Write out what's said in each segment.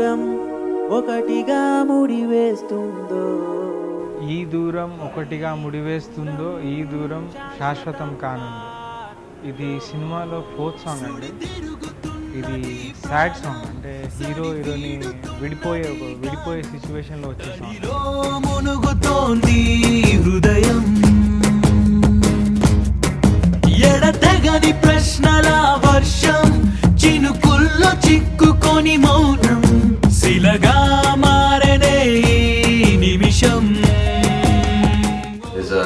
దూరం ఒకటిగా ముడివేస్తుందో, ఈ దూరం ఒకటిగా ముడివేస్తుందో, ఈ దూరం శాశ్వతం కానుంది. ఇది సినిమాలో 4th సాంగ్ అండి. ఇది సాడ్ సాంగ్, అంటే హీరో హీరోని విడిపోయే సిచ్యువేషన్లో వచ్చే సాంగ్. మునుగుతోంది హృదయం, ఎడతెగని ప్రశ్నల వర్షం, చినుకుల్లో చిక్కుకొని మౌనం శిలగా మారనే నిమిషం. It's a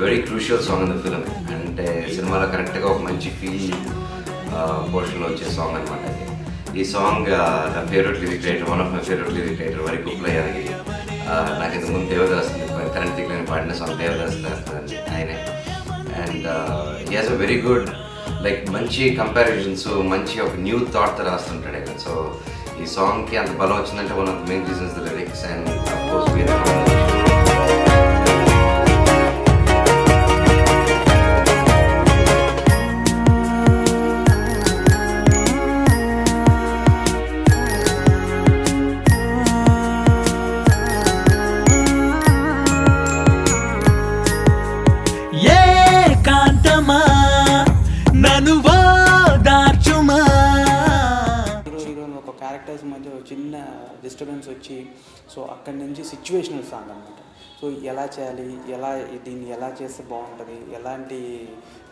very crucial song in the film. అంటే సినిమాలో కరెక్ట్గా ఒక మంచి ఫీల్ పోర్షన్లో వచ్చే సాంగ్ అనమాట అది. ఈ సాంగ్ నా favourite lyric writer, one of my favourite lyric writer వరి కుప్ల యాదగిరి. నాకు ఇంత ముందు దేవదాస్ కరెంట్ దిక్కులేని పాడిన సాంగ్ దేవదాస్ ఆయనే. And he has a very good like మంచి కంపారిజన్స్, మంచి ఒక న్యూ థాట్తో రాస్తుంటాడు ఆయన. సో ఈ సాంగ్కి అంత బలం వచ్చిందంటే one of the main reasons the lyrics and of course వేరే. ఒక క్యారెక్టర్స్ మధ్య చిన్న డిస్టర్బెన్స్ వచ్చి, సో అక్కడి నుంచి సిచ్యువేషనల్ సాంగ్ అనమాట. సో ఎలా చేయాలి, దీన్ని ఎలా చేస్తే బాగుంటుంది, ఎలాంటి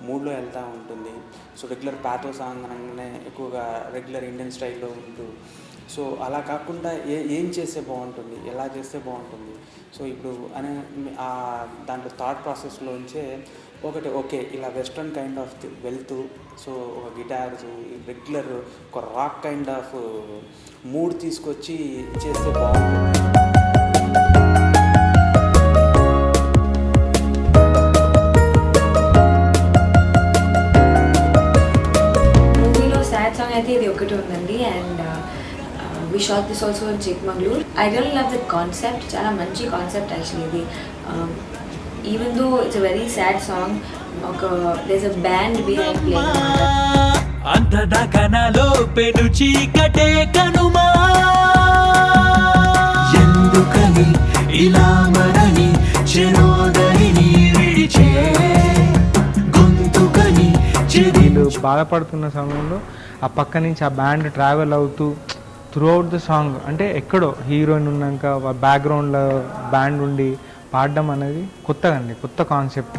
మూడ్లో వెళ్తూ ఉంటుంది. సో రెగ్యులర్ ప్యాథో సాంగ్ అనగానే ఎక్కువగా రెగ్యులర్ ఇండియన్ స్టైల్లో ఉంటూ, సో అలా కాకుండా ఏం చేస్తే బాగుంటుంది, ఎలా చేస్తే బాగుంటుంది. సో ఇప్పుడు అనే దాంట్లో థాట్ ప్రాసెస్లోంచే ఓకే ఇలా వెస్ట్రన్ కైండ్ ఆఫ్ వెళ్తూ, సో ఒక గిటార్స్ రెగ్యులర్ ఒక రాక్ కైండ్ ఆఫ్ మూడ్ తీసుకొచ్చి చేస్తే బాగుంటుంది. మూవీలో సాడ్ సాంగ్ అయితే ఇది ఒకటి ఉందండి. And we shot this also in Chikmagalur. I really love the concept. చాలా మంచి కాన్సెప్ట్ యాక్చువల్లీ ఇది. Even though it's a very sad song, there's a band behind playing. అంతదాకా నాలో పెను చీకటే కనుమా, ఎందుకని ఇలా మరని చెరోదరిని విడిచే గొంతుకని వీళ్ళు బాధపడుతున్న సమయంలో ఆ పక్క నుంచి ఆ బ్యాండ్ ట్రావెల్ అవుతూ త్రూఅవుట్ ద సాంగ్, అంటే ఎక్కడో హీరోయిన్ ఉన్నాక బ్యాక్గ్రౌండ్లో బ్యాండ్ ఉండి పాడడం అనేది కొత్తగా అండి, కొత్త కాన్సెప్ట్.